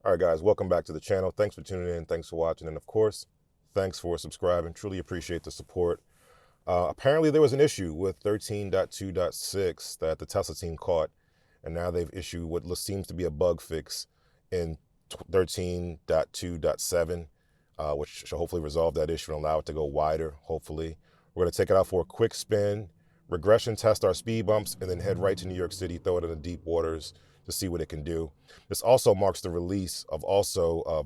All right, guys, welcome back to the channel. Thanks for tuning in. Thanks for watching. And of course, thanks for subscribing. Truly appreciate the support. Apparently, there was an issue with 13.2.6 that the Tesla team caught, and now they've issued what seems to be a bug fix in 13.2.7, which should hopefully resolve that issue and allow it to go wider, hopefully. We're going to take it out for a quick spin, regression test our speed bumps, and then head right to New York City, throw it in the deep waters to see what it can do. This also marks the release of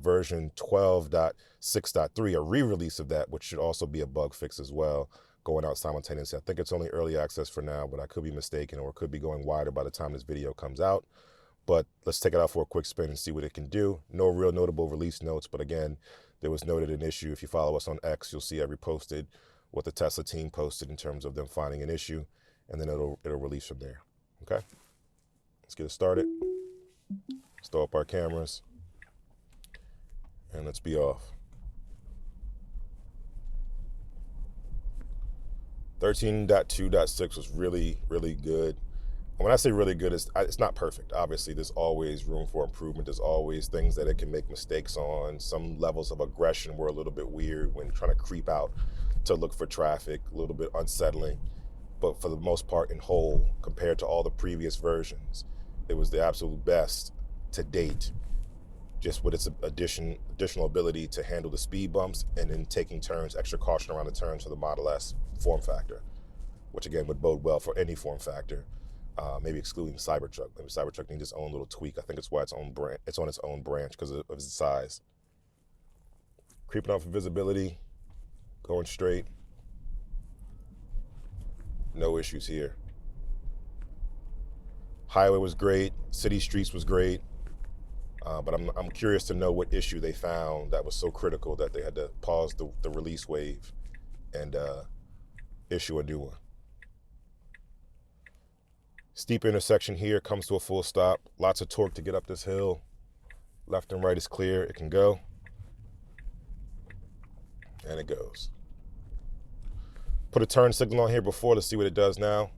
version 12.6.3, a re-release of that, which should also be a bug fix as well, going out simultaneously. I think it's only early access for now, but I could be mistaken, or it could be going wider by the time this video comes out. But let's take it out for a quick spin and see what it can do. No real notable release notes, but again, there was noted an issue. If you follow us on X, you'll see I reposted what the Tesla team posted in terms of them finding an issue, and then it'll release from there. Okay, let's get it started. Let's throw up our cameras, and let's be off. 13.2.6 was really, really good. And when I say really good, it's not perfect. Obviously, there's always room for improvement. There's always things that it can make mistakes on. Some levels of aggression were a little bit weird when trying to creep out to look for traffic, a little bit unsettling. But for the most part, in whole, compared to all the previous versions, it was the absolute best to date, just with its additional ability to handle the speed bumps and then taking turns, extra caution around the turns for the Model S form factor, which again would bode well for any form factor, maybe excluding Cybertruck. Maybe Cybertruck needs its own little tweak. I think it's why it's on its own branch because of its size. Creeping off of visibility, going straight. No issues here. Highway was great. City streets was great. But I'm curious to know what issue they found that was so critical that they had to pause the release wave and issue a new one. Steep intersection here, comes to a full stop. Lots of torque to get up this hill. Left and right is clear. It can go. And it goes. Put a turn signal on here before to see what it does now.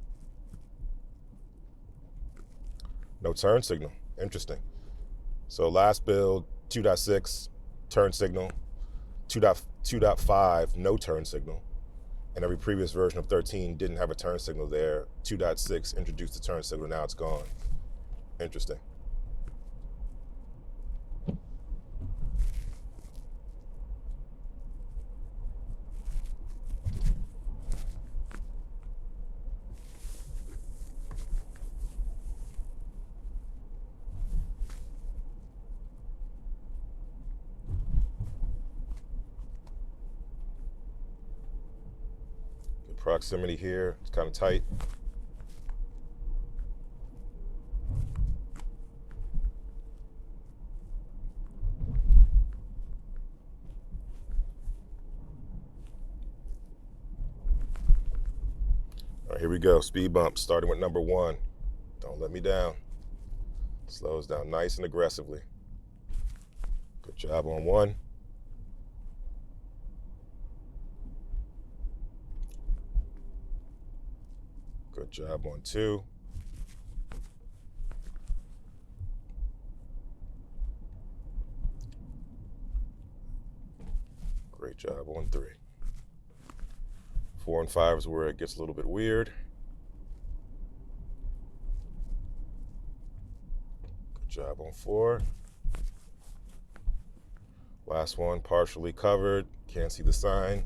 No turn signal. Interesting. So last build, 2.6, turn signal. 2.5, no turn signal. And every previous version of 13 didn't have a turn signal there. 2.6 introduced the turn signal, now it's gone. Interesting. Proximity here, it's kind of tight. All right, here we go, speed bump, starting with number 1. Don't let me down. Slows down nice and aggressively. Good job on 1. Good job on 2. Great job on 3. 4 and 5 is where it gets a little bit weird. Good job on 4. Last one, partially covered. Can't see the sign.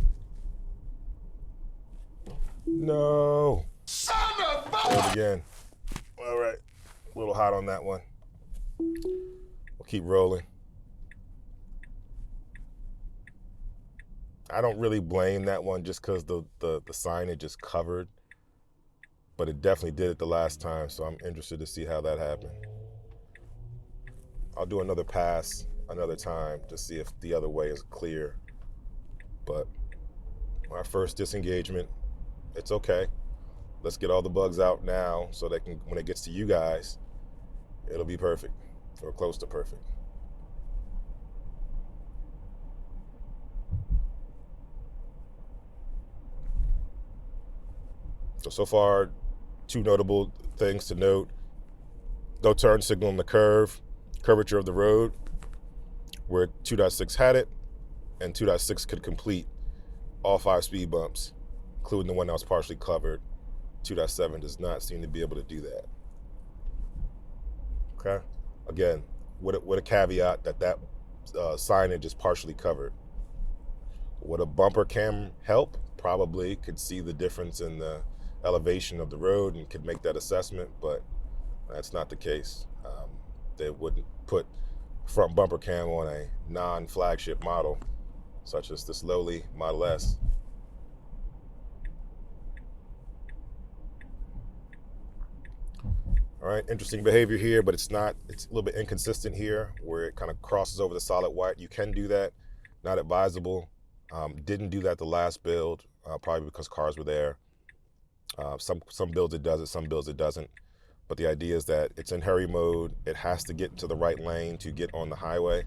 No. Son of a... Do it again. All right. A little hot on that one. We'll keep rolling. I don't really blame that one just because the signage is covered, but it definitely did it the last time, so I'm interested to see how that happened. I'll do another pass another time to see if the other way is clear, but my first disengagement, it's okay. Let's get all the bugs out now so that when it gets to you guys, it'll be perfect or close to perfect. So far, 2 notable things to note. No turn signal on the curve, curvature of the road. where 2.6 had it, and 2.6 could complete all 5 speed bumps, including the one that was partially covered. 2.7 does not seem to be able to do that. Okay? Again, with a caveat that signage is partially covered. Would a bumper cam help? Probably. Could see the difference in the elevation of the road and could make that assessment, but that's not the case. They wouldn't put front bumper cam on a non-flagship model, such as this lowly Model S. All right, interesting behavior here, but it's a little bit inconsistent here where it kind of crosses over the solid white. You can do that, not advisable. Didn't do that the last build, probably because cars were there. Some builds it does it, some builds it doesn't. But the idea is that it's in hurry mode. It has to get into the right lane to get on the highway.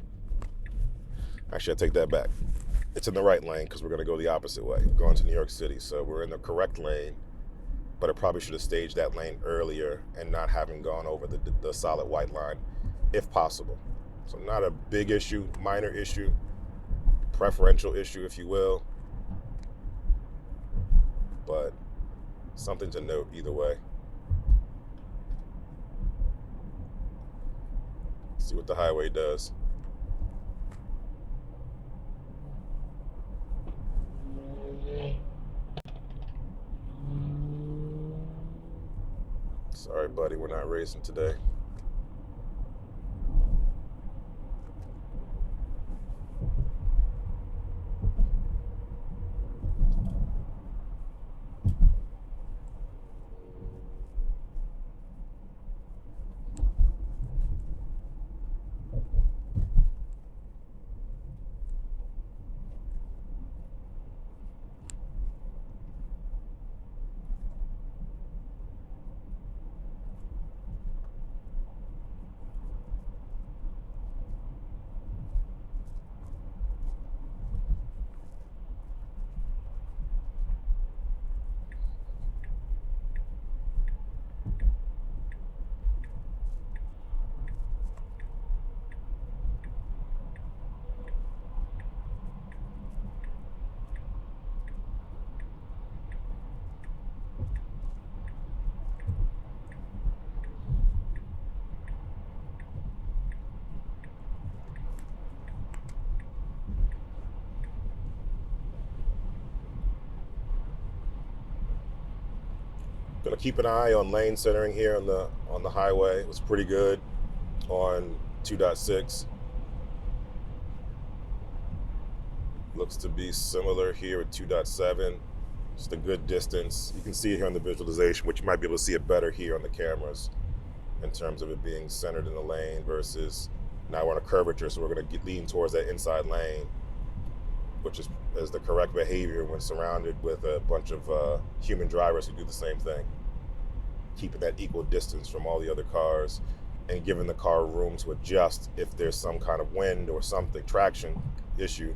Actually, I take that back. It's in the right lane because we're going to go the opposite way. We're going to New York City, so we're in the correct lane, but it probably should have staged that lane earlier and not having gone over the solid white line, if possible. So not a big issue, minor issue, preferential issue, if you will, but something to note either way. See what the highway does. Sorry, buddy, we're not racing today. Gonna keep an eye on lane centering here on the highway. It was pretty good on 2.6. Looks to be similar here at 2.7. Just a good distance. You can see it here on the visualization, which you might be able to see it better here on the cameras in terms of it being centered in the lane versus now we're on a curvature, so we're gonna lean towards that inside lane, which is the correct behavior when surrounded with a bunch of human drivers who do the same thing. Keeping that equal distance from all the other cars and giving the car room to adjust if there's some kind of wind or something, traction issue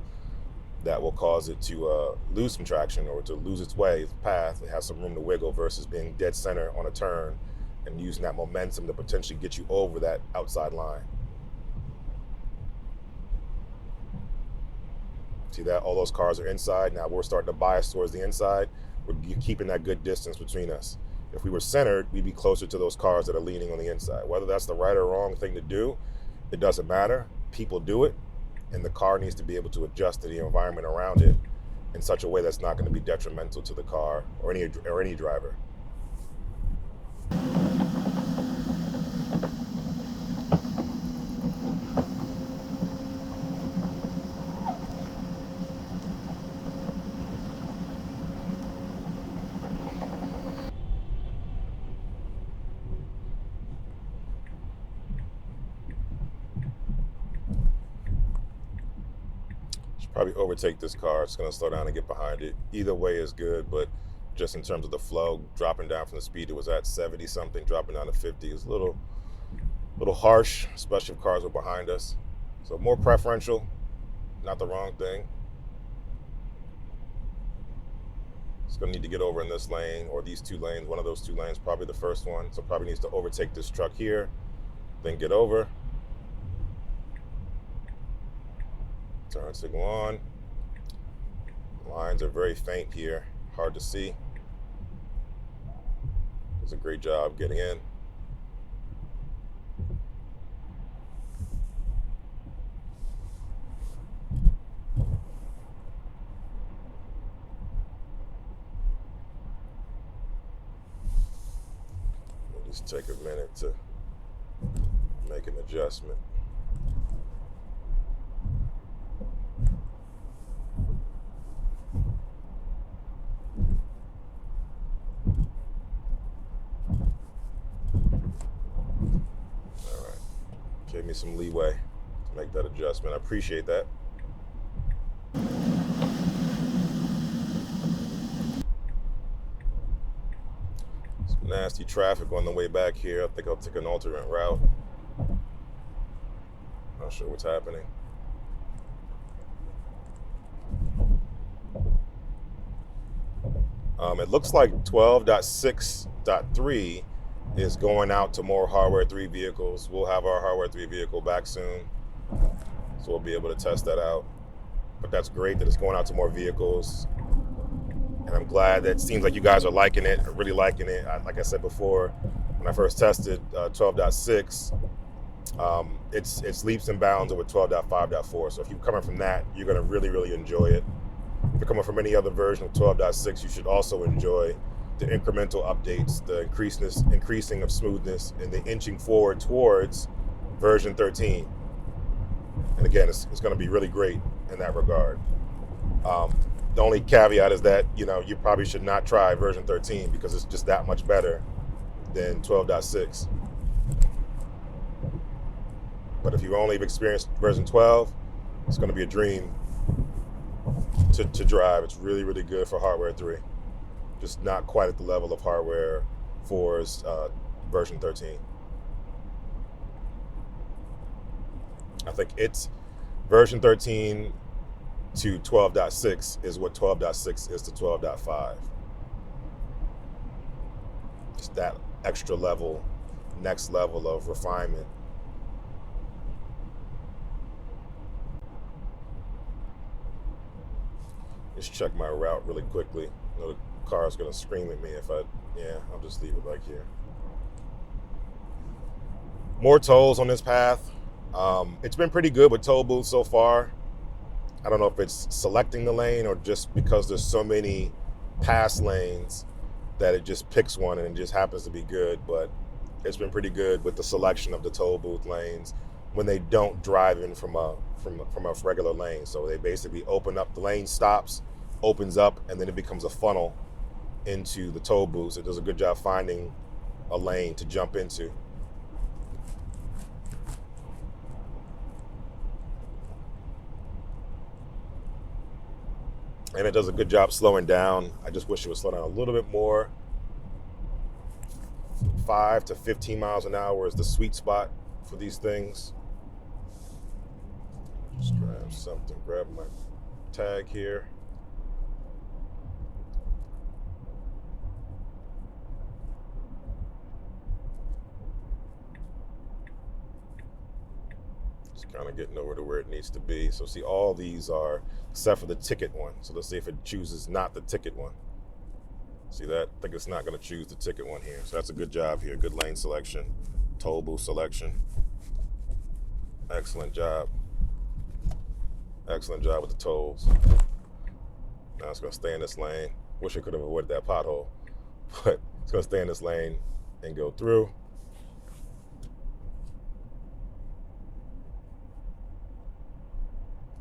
that will cause it to lose some traction or to lose its way, its path. It has some room to wiggle versus being dead center on a turn and using that momentum to potentially get you over that outside line. See that? All those cars are inside. Now we're starting to bias towards the inside. We're keeping that good distance between us. If we were centered, we'd be closer to those cars that are leaning on the inside. Whether that's the right or wrong thing to do, it doesn't matter. People do it, and the car needs to be able to adjust to the environment around it in such a way that's not going to be detrimental to the car or any driver. Probably overtake this car. It's going to slow down and get behind it. Either way is good, but just in terms of the flow, dropping down from the speed it was at 70 something, dropping down to 50 is a little harsh, especially if cars are behind us. So more preferential, not the wrong thing. It's going to need to get over in this lane or these two lanes, one of those two lanes, probably the first one. So probably needs to overtake this truck here, then get over. Turn signal on. Lines are very faint here, hard to see. Does a great job getting in. We'll just take a minute to make an adjustment. Gave me some leeway to make that adjustment. I appreciate that. Some nasty traffic on the way back here. I think I'll take an alternate route. Not sure what's happening. It looks like 12.6.3 is going out to more Hardware 3 vehicles. We'll have our Hardware 3 vehicle back soon, so we'll be able to test that out. But that's great that it's going out to more vehicles, and I'm glad that it seems like you guys are liking it, really liking it. Like I said before, when I first tested 12.6, it's leaps and bounds over 12.5.4. So if you're coming from that, you're going to really, really enjoy it. If you're coming from any other version of 12.6, you should also enjoy the incremental updates, the increasing of smoothness, and the inching forward towards version 13. And again, it's going to be really great in that regard. The only caveat is that, you probably should not try version 13 because it's just that much better than 12.6. But if you've only experienced version 12, it's going to be a dream to drive. It's really, really good for Hardware 3. Just not quite at the level of Hardware 4's version 13. I think it's version 13 to 12.6 is what 12.6 is to 12.5. It's that extra level, next level of refinement. Just check my route really quickly. The car's gonna scream at me if I'll just leave it back here. More tolls on this path. It's been pretty good with toll booths so far. I don't know if it's selecting the lane or just because there's so many pass lanes that it just picks one and it just happens to be good, but it's been pretty good with the selection of the toll booth lanes when they don't drive in from a regular lane. So they basically open up, the lane stops, opens up, and then it becomes a funnel into the toll booths. It does a good job finding a lane to jump into. And it does a good job slowing down. I just wish it would slow down a little bit more. 5 to 15 miles an hour is the sweet spot for these things. Just grab my tag here. Kind of getting over to where it needs to be. So see, all these are, except for the ticket one. So let's see if it chooses not the ticket one. See that? I think it's not going to choose the ticket one here. So that's a good job here. Good lane selection, toll booth selection. Excellent job. Excellent job with the tolls. Now it's going to stay in this lane. Wish I could have avoided that pothole, but it's going to stay in this lane and go through.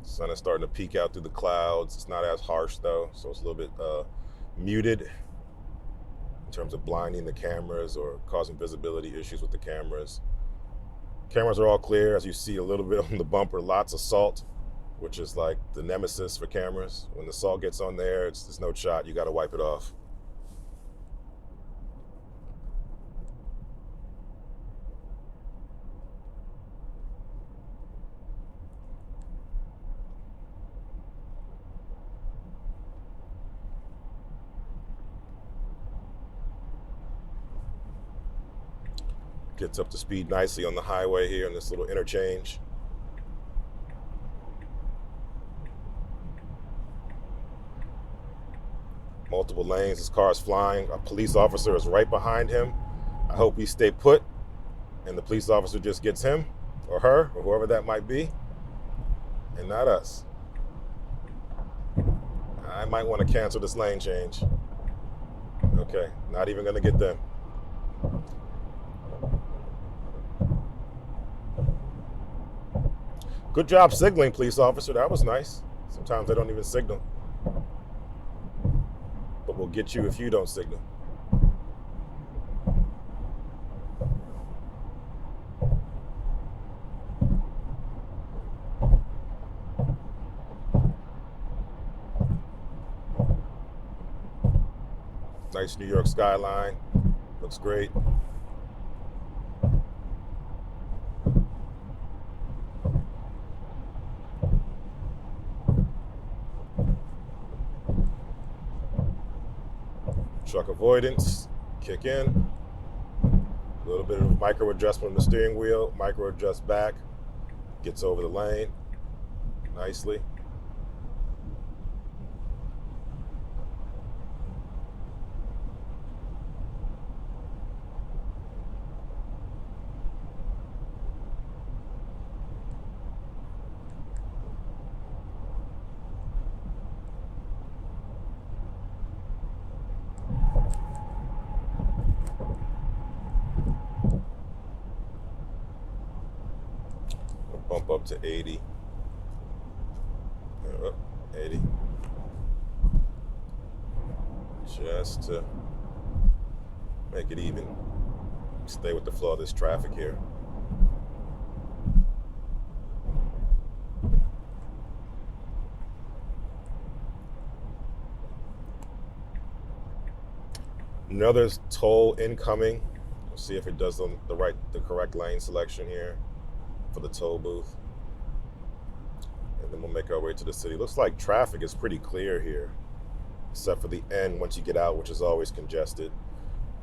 Sun is starting to peek out through the clouds. It's not as harsh though, so it's a little bit muted in terms of blinding the cameras or causing visibility issues with the cameras. Cameras are all clear, as you see a little bit on the bumper. Lots of salt, which is like the nemesis for cameras. When the salt gets on there, it's no shot. You got to wipe it off. Gets up to speed nicely on the highway here in this little interchange. Multiple lanes, his car is flying. A police officer is right behind him. I hope he stay put and the police officer just gets him or her or whoever that might be and not us. I might want to cancel this lane change. Okay, not even gonna get them. Good job signaling, police officer. That was nice. Sometimes they don't even signal. But we'll get you if you don't signal. Nice New York skyline. Looks great. Truck avoidance, kick in. A little bit of micro adjustment on the steering wheel, micro adjust back, gets over the lane nicely. Bump up to 80. 80. Just to make it even. Stay with the flow of this traffic here. Another toll incoming. We'll see if it does the correct lane selection here for the toll booth. And then we'll make our way to the city. Looks like traffic is pretty clear here, except for the end once you get out, which is always congested.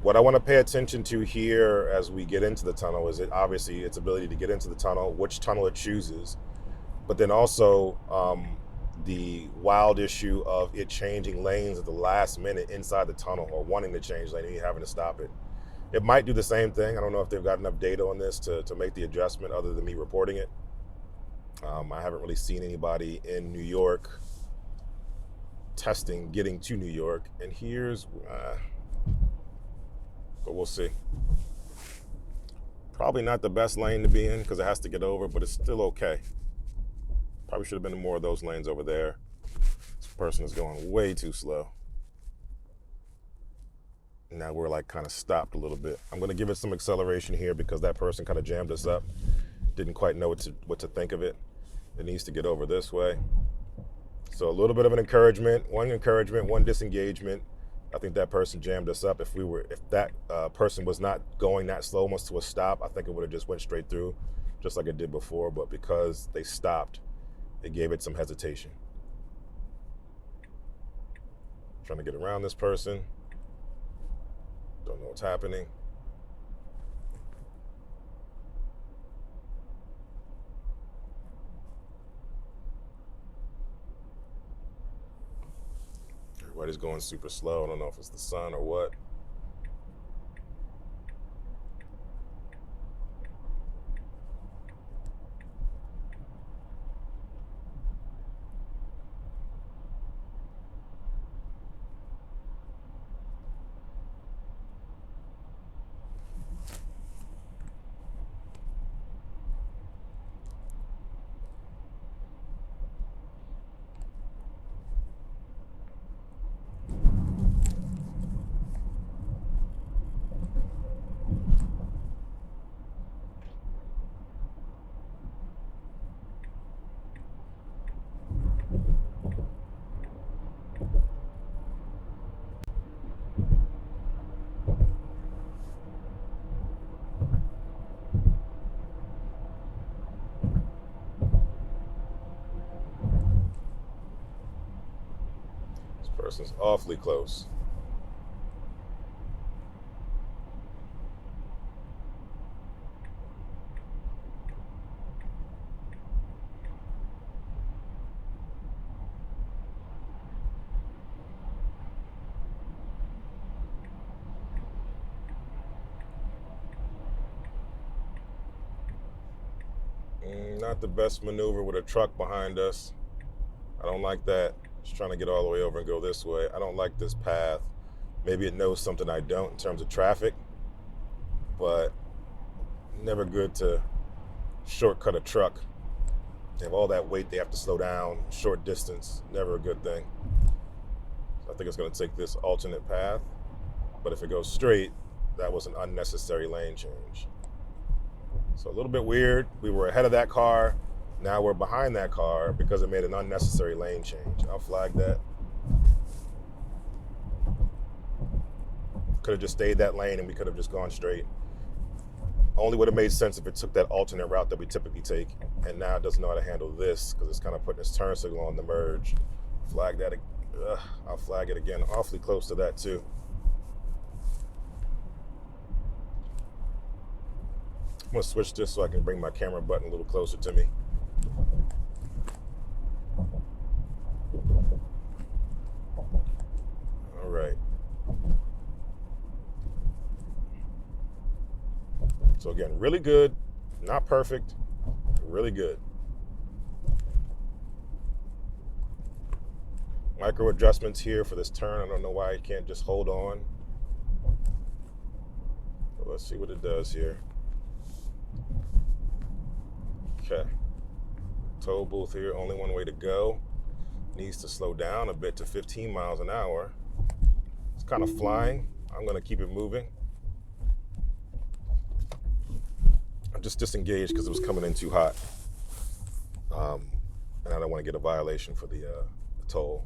What I want to pay attention to here as we get into the tunnel is obviously its ability to get into the tunnel, which tunnel it chooses, but then also the wild issue of it changing lanes at the last minute inside the tunnel, or wanting to change lane and you having to stop it. It might do the same thing. I don't know if they've got enough data on this to make the adjustment other than me reporting it. I haven't really seen anybody in New York testing getting to New York. And here's, but we'll see. Probably not the best lane to be in because it has to get over, but it's still okay. Probably should have been more of those lanes over there. This person is going way too slow. Now we're like kind of stopped a little bit. I'm going to give it some acceleration here because that person kind of jammed us up. Didn't quite know what to think of it. It needs to get over this way. So a little bit of an encouragement, one disengagement. I think that person jammed us up. If that person was not going that slow almost to a stop, I think it would have just went straight through, just like it did before. But because they stopped, it gave it some hesitation. Trying to get around this person. Don't know what's happening. Everybody's going super slow. I don't know if it's the sun or what. Person's awfully close. Not the best maneuver with a truck behind us. I don't like that. Just trying to get all the way over and go this way. I don't like this path. Maybe it knows something I don't in terms of traffic, but never good to shortcut a truck. They have all that weight, they have to slow down, short distance, never a good thing. So I think it's going to take this alternate path, but if it goes straight, that was an unnecessary lane change. So a little bit weird. We were ahead of that car. Now we're behind that car because it made an unnecessary lane change. I'll flag that. Could have just stayed that lane and we could have just gone straight. Only would have made sense if it took that alternate route that we typically take, and now it doesn't know how to handle this because it's kind of putting its turn signal on the merge. Flag that. I'll flag it again. Awfully close to that too. I'm gonna switch this so I can bring my camera button a little closer to me. All right. So again, really good, not perfect, really good. Micro adjustments here for this turn. I don't know why it can't just hold on. So let's see what it does here. Okay. Toll booth here, only one way to go. Needs to slow down a bit to 15 miles an hour. It's kind of flying. I'm gonna keep it moving. I'm just disengaged because it was coming in too hot. And I don't want to get a violation for the toll.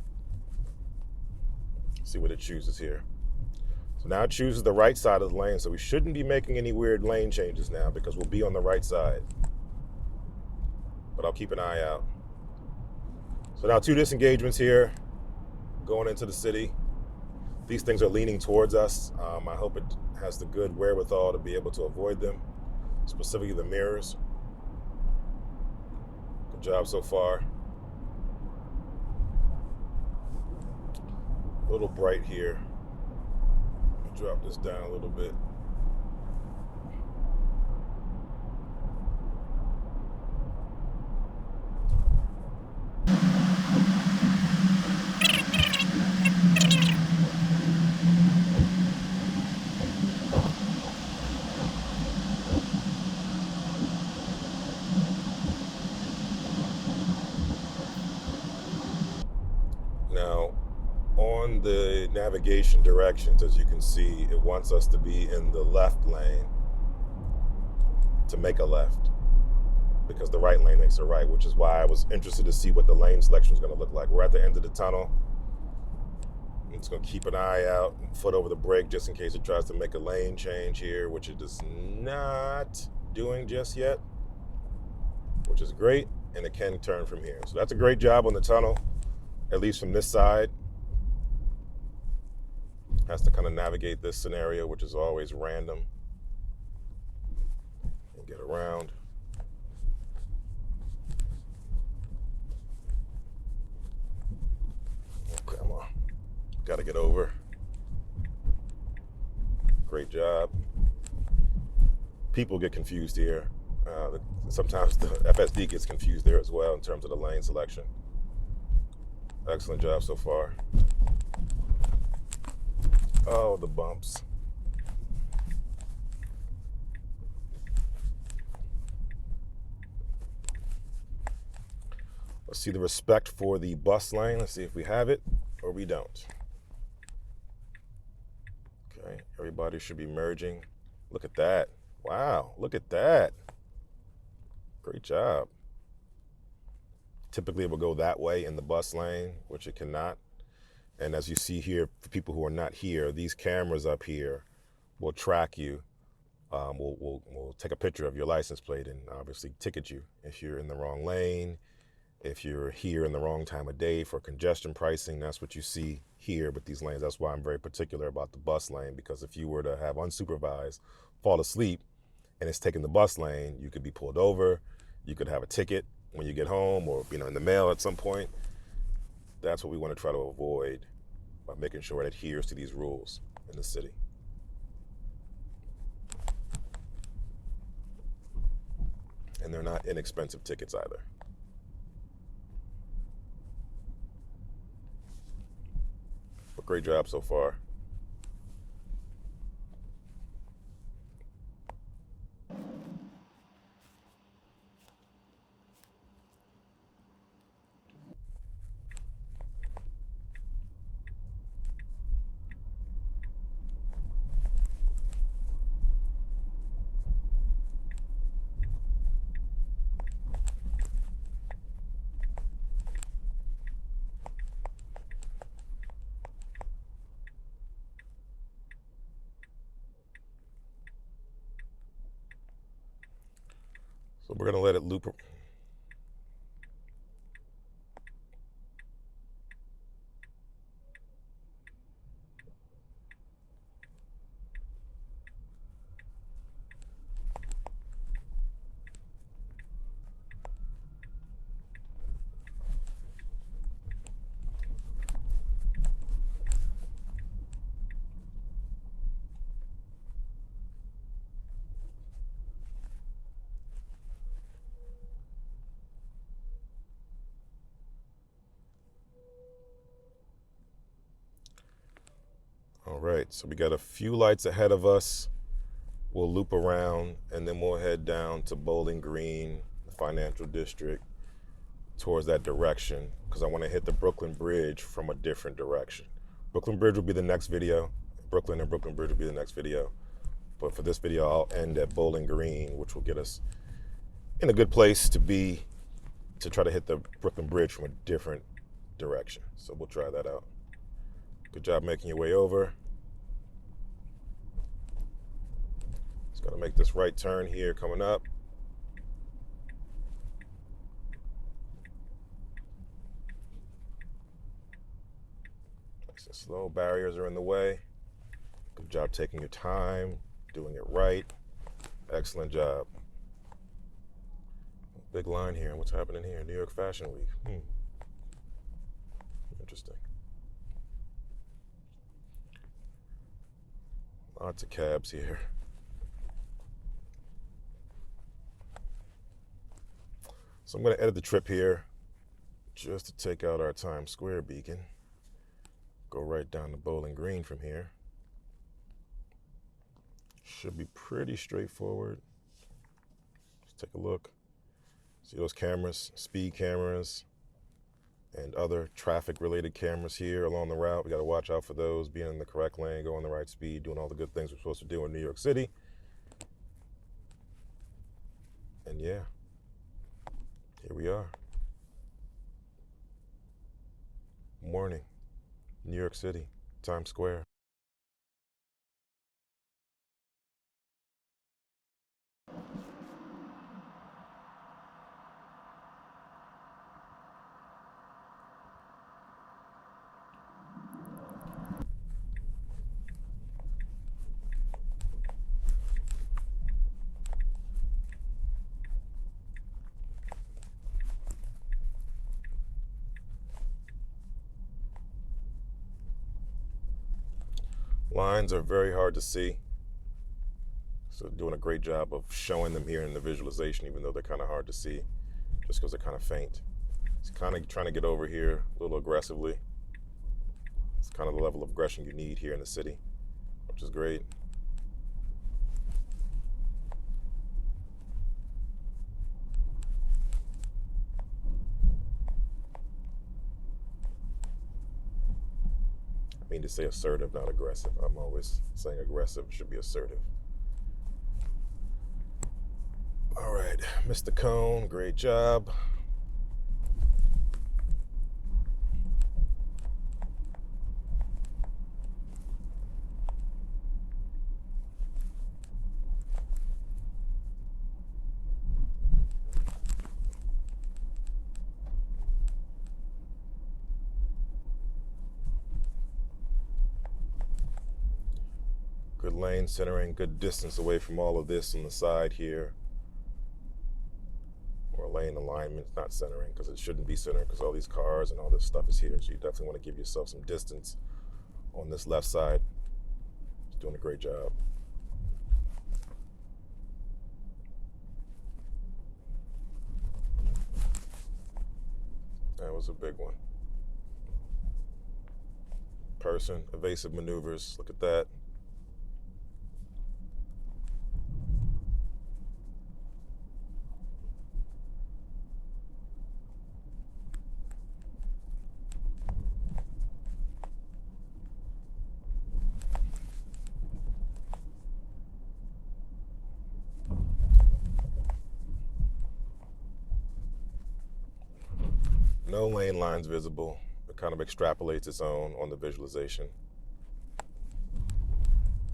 See what it chooses here. So now it chooses the right side of the lane, so we shouldn't be making any weird lane changes now because we'll be on the right side. But I'll keep an eye out. So now 2 disengagements here, going into the city. These things are leaning towards us. I hope it has the good wherewithal to be able to avoid them, specifically the mirrors. Good job so far. A little bright here. Drop this down a little bit. Now, on the navigation directions, as you can see, it wants us to be in the left lane to make a left because the right lane makes a right, which is why I was interested to see what the lane selection is going to look like. We're at the end of the tunnel. I'm just going to keep an eye out, foot over the brake just in case it tries to make a lane change here, which it is not doing just yet, which is great, and it can turn from here. So that's a great job on the tunnel, at least from this side. Has to kind of navigate this scenario, which is always random, and get around. Oh, come on, got to get over. Great job. People get confused here. Sometimes the FSD gets confused there as well in terms of the lane selection. Excellent job so far. Oh, the bumps. Let's see the respect for the bus lane. Let's see if we have it or we don't. Okay, everybody should be merging. Look at that. Wow, look at that. Great job. Typically it will go that way in the bus lane, which it cannot. And as you see here, for people who are not here, these cameras up here will track you. We'll take a picture of your license plate and obviously ticket you if you're in the wrong lane, if you're here in the wrong time of day for congestion pricing. That's what you see here with these lanes. That's why I'm very particular about the bus lane, because if you were to have unsupervised, fall asleep, and it's taking the bus lane, you could be pulled over, you could have a ticket when you get home or in the mail at some point. That's what we want to try to avoid by making sure it adheres to these rules in the city. and they're not inexpensive tickets either. But great job so far. So we're going to let it loop. All right, so we got a few lights ahead of us. We'll loop around and then we'll head down to Bowling Green, the financial district, towards that direction, because I want to hit the Brooklyn Bridge from a different direction. Brooklyn Bridge will be the next video. Brooklyn and Brooklyn Bridge will be the next video. But for this video, I'll end at Bowling Green, which will get us in a good place to try to hit the Brooklyn Bridge from a different direction. So we'll try that out. Good job making your way over. Just gotta make this right turn here coming up. Nice and slow, barriers are in the way. Good job taking your time, doing it right. Excellent job. Big line here. What's happening here? New York Fashion Week. Interesting. Lots of cabs here. So I'm going to edit the trip here just to take out our Times Square beacon. Go right down to Bowling Green from here. Should be pretty straightforward. Let's take a look. See those cameras, speed cameras, and other traffic-related cameras here along the route. We got to watch out for those, being in the correct lane, going the right speed, doing all the good things we're supposed to do in New York City. And yeah, here we are. Morning, New York City, Times Square. Lines are very hard to see, so doing a great job of showing them here in the visualization, even though they're kind of hard to see, just because they're kind of faint. It's kind of trying to get over here a little aggressively. It's kind of the level of aggression you need here in the city, which is great. I mean to say assertive, not aggressive. I'm always saying aggressive should be assertive. All right, Mr. Cone, great job. Good lane centering, good distance away from all of this on the side here. Or lane alignment, not centering, because it shouldn't be centered because all these cars and all this stuff is here. So you definitely want to give yourself some distance on this left side. It's doing a great job. was a big one. Person, evasive maneuvers. Look at that. No lane lines visible. It kind of extrapolates its own on the visualization.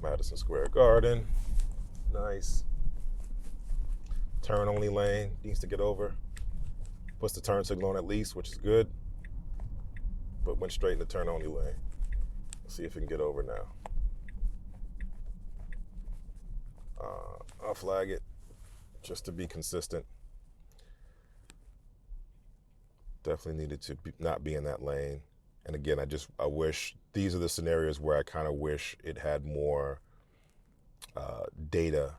Madison Square Garden. Nice. Turn only lane. Needs to get over. Puts the turn signal on at least, which is good. But went straight in the turn only lane. Let's see if we can get over now. I'll flag it just to be consistent. Definitely needed to not be in that lane. And again, I wish, these are the scenarios where I kind of wish it had more data,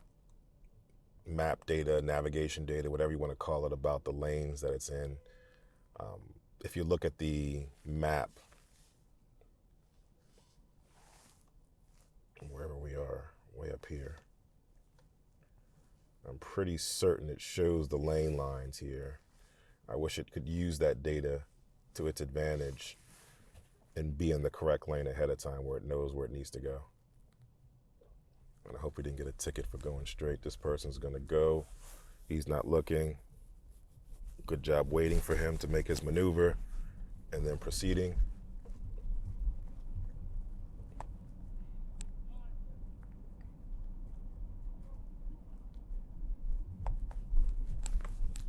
map data, navigation data, whatever you want to call it, about the lanes that it's in. If you look at the map, wherever we are, way up here, I'm pretty certain it shows the lane lines here. I wish it could use that data to its advantage and be in the correct lane ahead of time where it knows where it needs to go. And I hope we didn't get a ticket for going straight. This person's gonna go. He's not looking. Good job waiting for him to make his maneuver and then proceeding.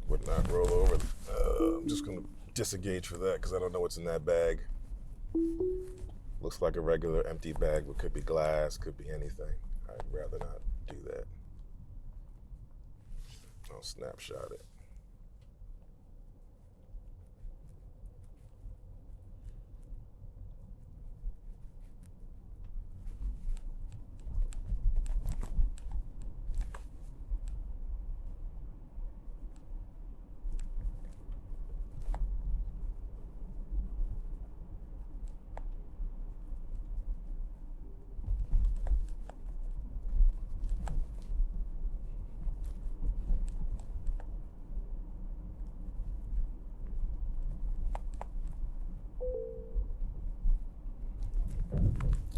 Would not roll over. I'm just gonna disengage for that because I don't know what's in that bag. Looks like a regular empty bag, but could be glass, could be anything. I'd rather not do that. I'll snapshot it.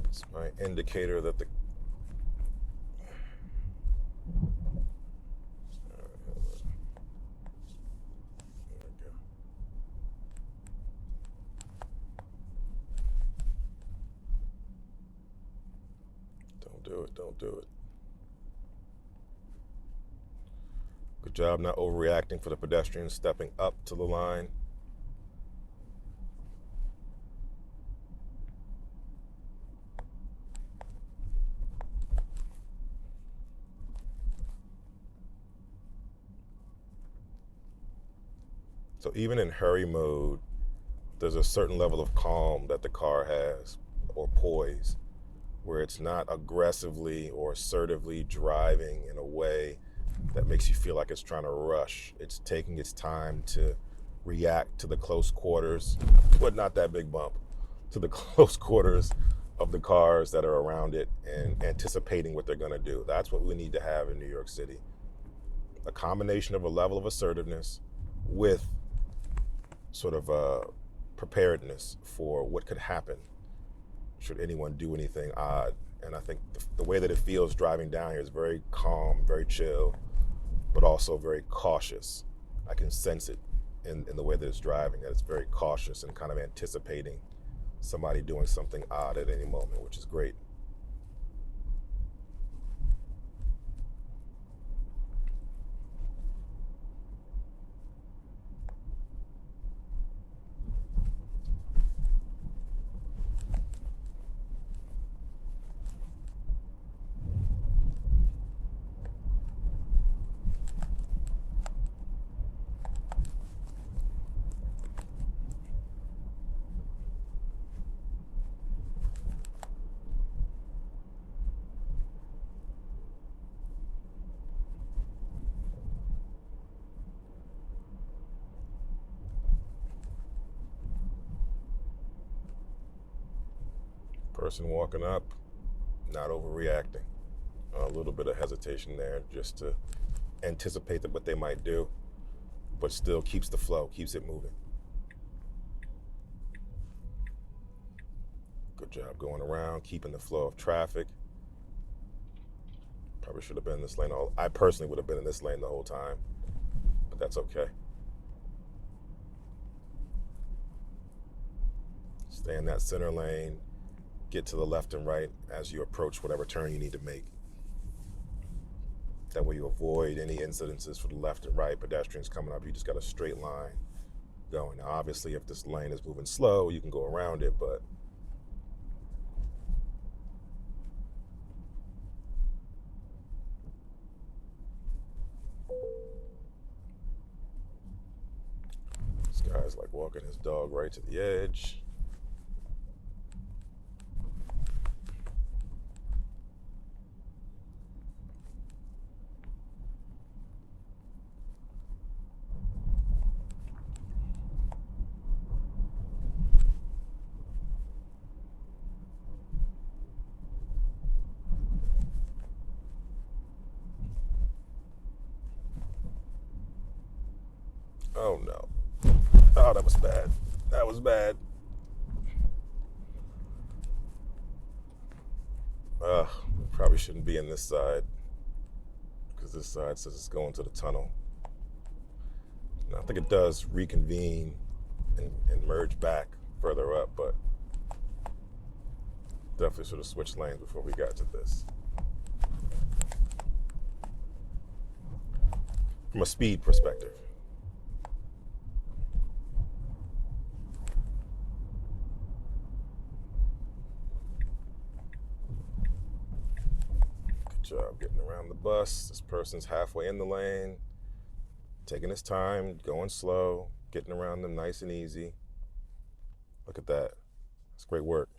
It's my indicator that the Don't do it. Good job not overreacting for the pedestrian, stepping up to the line. So even in hurry mode, there's a certain level of calm that the car has, or poise, where it's not aggressively or assertively driving in a way that makes you feel like it's trying to rush. It's taking its time to react to the close quarters, but not that big bump, to the close quarters of the cars that are around it and anticipating what they're gonna do. That's what we need to have in New York City. A combination of a level of assertiveness with sort of a preparedness for what could happen should anyone do anything odd. And I think the way that it feels driving down here is very calm, very chill, but also very cautious. I can sense it in the way that it's driving, that it's very cautious and kind of anticipating somebody doing something odd at any moment, which is great. Person walking up, not overreacting. A little bit of hesitation there just to anticipate what they might do, but still keeps the flow, keeps it moving. Good job going around, keeping the flow of traffic. Probably should have been in this lane. I personally would have been in this lane the whole time, but that's okay. Stay in that center lane, get to the left and right as you approach whatever turn you need to make. That way you avoid any incidences for the left and right, pedestrians coming up. You just got a straight line going. Now, obviously, if this lane is moving slow, you can go around it, but this guy's like walking his dog right to the edge. Oh no. Oh, that was bad. That was bad. Probably shouldn't be in this side because this side says it's going to the tunnel. Now, I think it does reconvene and merge back further up, but definitely should have switched lanes before we got to this. From a speed perspective. Good job getting around the bus. This person's halfway in the lane, taking his time, going slow, getting around them nice and easy. Look at that. That's great work.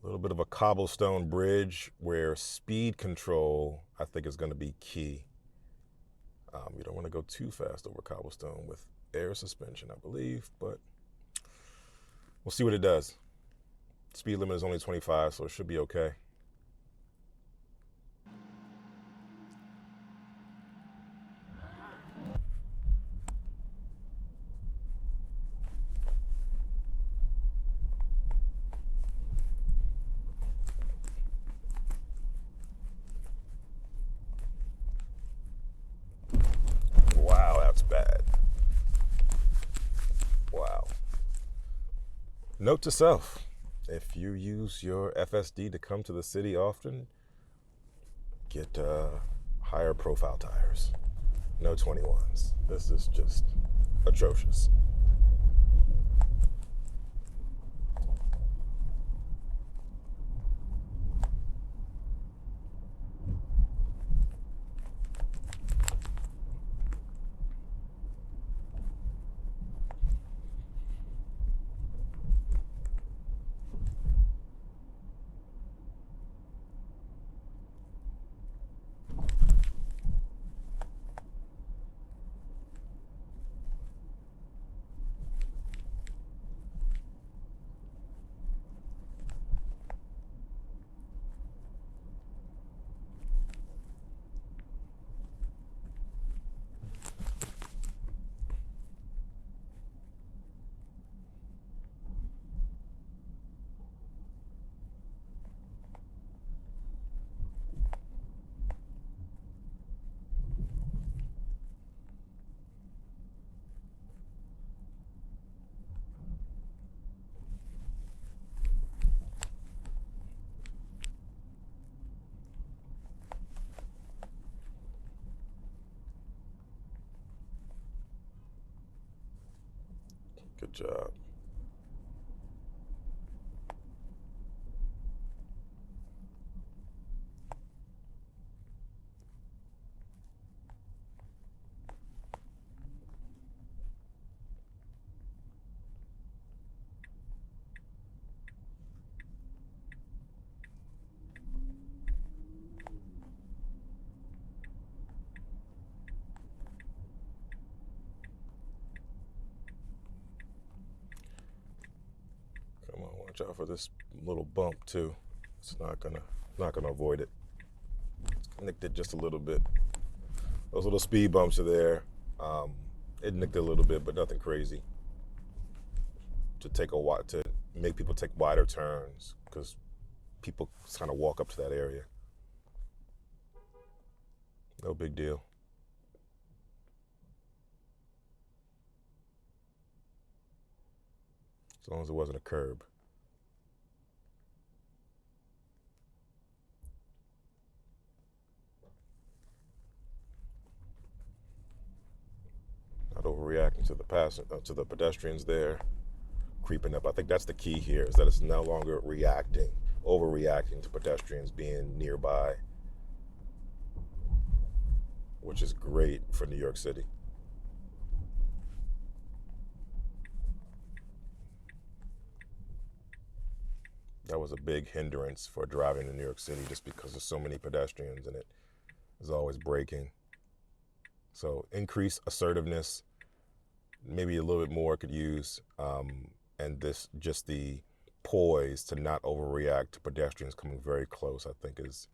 A little bit of a cobblestone bridge where speed control, I think, is going to be key. You don't want to go too fast over cobblestone with air suspension, I believe, but we'll see what it does. Speed limit is only 25, so it should be okay. Wow, that's bad. Wow. Note to self, if you use your FSD to come to the city often, get higher profile tires. No 21s. This is just atrocious. Good job. Watch out for this little bump too. It's not gonna avoid it. Nicked it just a little bit. Those little speed bumps are there. It nicked it a little bit, but nothing crazy. To make people take wider turns, because people kind of walk up to that area. No big deal. As long as it wasn't a curb. Not overreacting to the pedestrians there, creeping up. I think that's the key here, is that it's no longer overreacting to pedestrians being nearby, which is great for New York City. That was a big hindrance for driving in New York City, just because there's so many pedestrians and it is always braking. So increase assertiveness, maybe a little bit more could use, and just the poise to not overreact to pedestrians coming very close, I think, is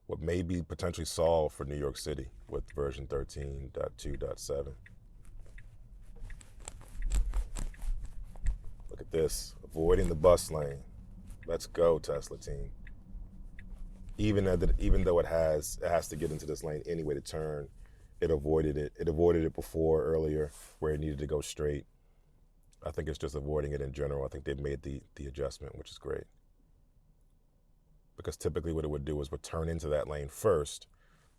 what may be potentially solved for New York City with version 13.2.7. Look at this, avoiding the bus lane. Let's go, Tesla team. Even though it has to get into this lane anyway to turn, it avoided it. It avoided it before, earlier, where it needed to go straight. I think it's just avoiding it in general. I think they've made the adjustment, which is great. Because typically what it would do is would turn into that lane first,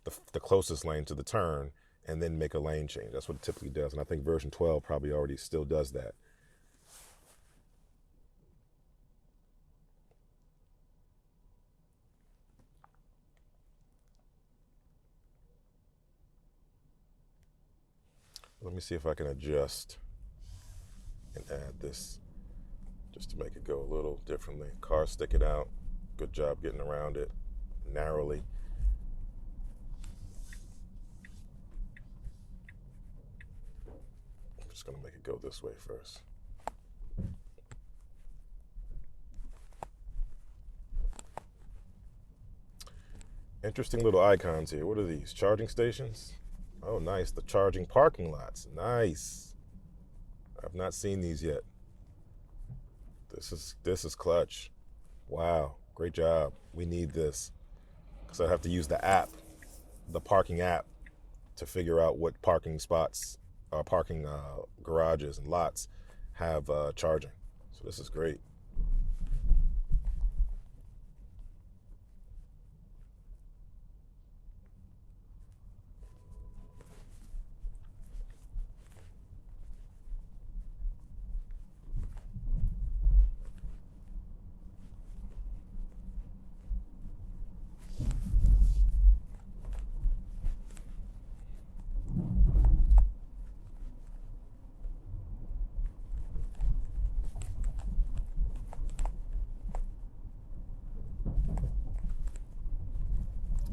the closest lane to the turn, and then make a lane change. That's what it typically does. And I think version 12 probably already still does that. Let me see if I can adjust and add this just to make it go a little differently. Car sticking out. Good job getting around it narrowly. I'm just going to make it go this way first. Interesting little icons here. What are these? Charging stations? Oh, nice. The charging parking lots. Nice. I've not seen these yet. This is clutch. Wow. Great job. We need this. Because I have to use the app, the parking app, to figure out what parking spots, parking garages and lots have charging. So this is great.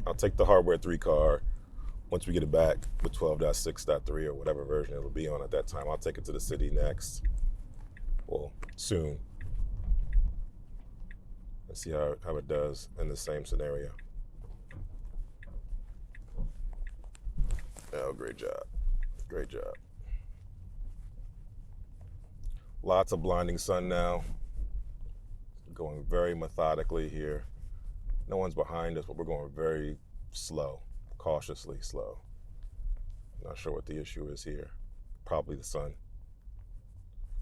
I'll take the hardware 3 car once we get it back with 12.6.3 or whatever version it'll be on at that time. I'll take it to the city next, well, soon, and see how it does in the same scenario. Oh, great job. Great job. Lots of blinding sun now. Going very methodically here. No one's behind us, but we're going very slow, cautiously slow. Not sure what the issue is here. Probably the sun.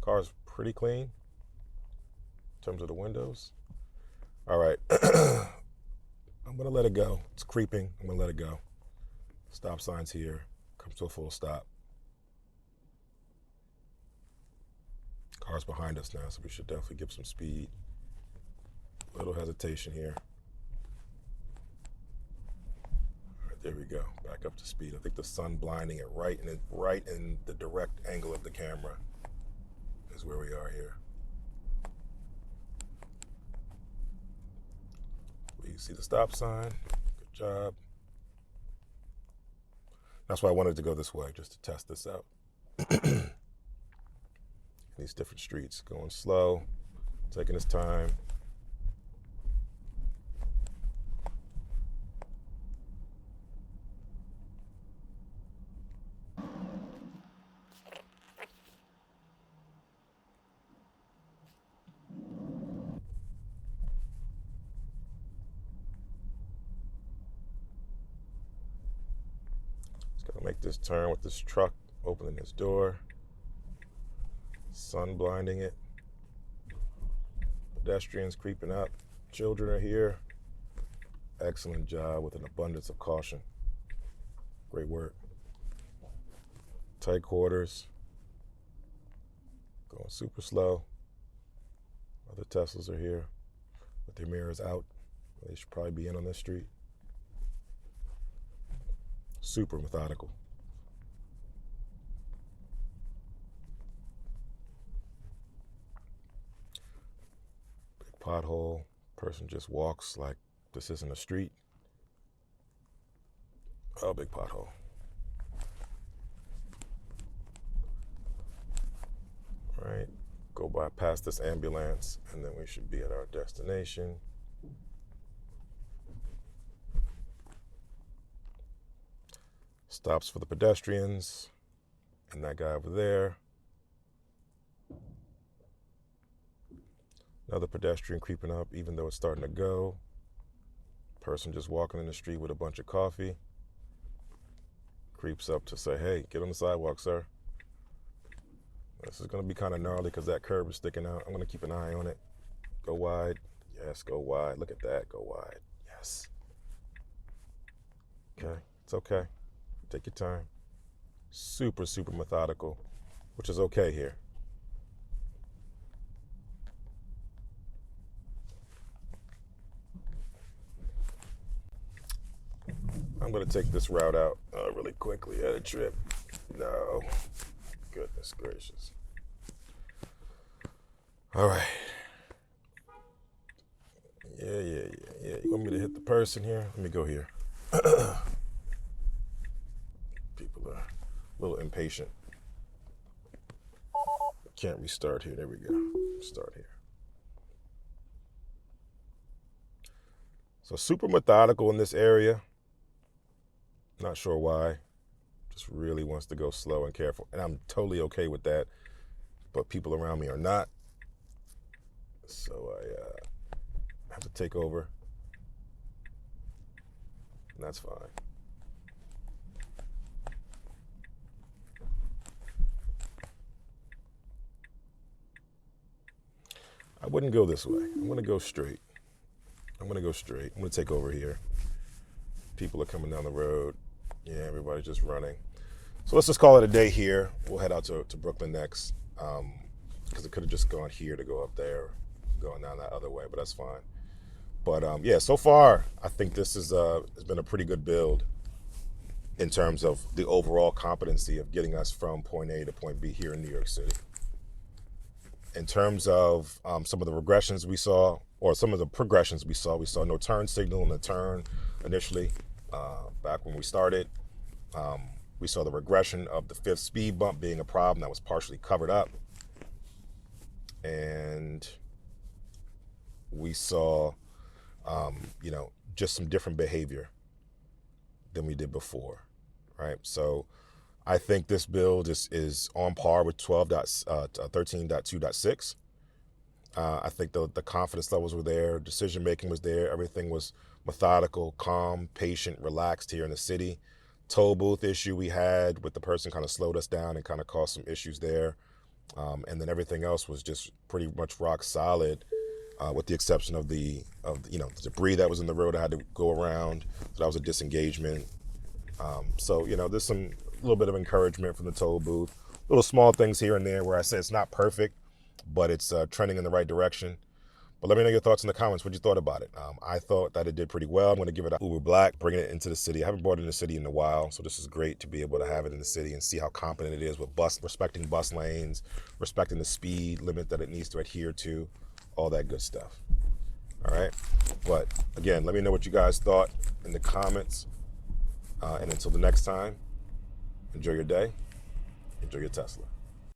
Car's pretty clean in terms of the windows. All right. I'm going to let it go. It's creeping. I'm going to let it go. Stop sign's here. Comes to a full stop. Car's behind us now, so we should definitely give some speed. Little hesitation here. All right, there we go. Back up to speed. I think the sun blinding it right in the direct angle of the camera is where we are here. You see the stop sign. Good job. That's why I wanted to go this way, just to test this out. These different streets, going slow, taking his time. He's gonna make this turn with this truck opening his door. Sun blinding it. Pedestrians creeping up. Children are here. Excellent job with an abundance of caution. Great work. Tight quarters. Going super slow. Other Teslas are here with their mirrors out. They should probably be in on this street. Super methodical. Big pothole. Person just walks like this isn't a street. Oh, big pothole. All right, go by past this ambulance, and then we should be at our destination. Stops for the pedestrians, and that guy over there. Another pedestrian creeping up, even though it's starting to go. Person just walking in the street with a bunch of coffee. Creeps up to say, hey, get on the sidewalk, sir. This is going to be kind of gnarly because that curb is sticking out. I'm going to keep an eye on it. Go wide. Yes, go wide. Look at that. Go wide. Yes. Okay. It's okay. Take your time. Super, super methodical, which is okay here. I'm going to take this route out really quickly at a trip. No. Goodness gracious. All right. Yeah. You want me to hit the person here? Let me go here. People are a little impatient. Can't restart here. There we go. Start here. So super methodical in this area. Not sure why. Just really wants to go slow and careful. And I'm totally okay with that. But people around me are not. So I have to take over. And that's fine. I wouldn't go this way. I'm going to go straight. I'm going to take over here. People are coming down the road. Yeah, everybody's just running. So let's just call it a day here. We'll head out to Brooklyn next, because it could have just gone here to go up there, going down that other way, but that's fine. But yeah, so far, I think this has been a pretty good build in terms of the overall competency of getting us from point A to point B here in New York City. In terms of some of the regressions we saw, or some of the progressions we saw no turn signal in the turn initially. Back when we started, we saw the regression of the fifth speed bump being a problem that was partially covered up. And we saw, just some different behavior than we did before, right? So I think this build is on par with 13.2.6. I think the confidence levels were there, decision-making was there, everything was methodical, calm, patient, relaxed here in the city. Toll booth issue we had with the person kind of slowed us down and kind of caused some issues there. And then everything else was just pretty much rock solid, with the exception of the debris that was in the road I had to go around. So that was a disengagement. So, there's a little bit of encouragement from the toll booth. Little small things here and there where I say it's not perfect, but it's trending in the right direction. But let me know your thoughts in the comments, what you thought about it. I thought that it did pretty well. I'm going to give it a Uber Black, bringing it into the city. I haven't brought it in the city in a while, so this is great to be able to have it in the city and see how competent it is with respecting bus lanes, respecting the speed limit that it needs to adhere to, all that good stuff. All right? But again, let me know what you guys thought in the comments. And until the next time, enjoy your day, enjoy your Tesla.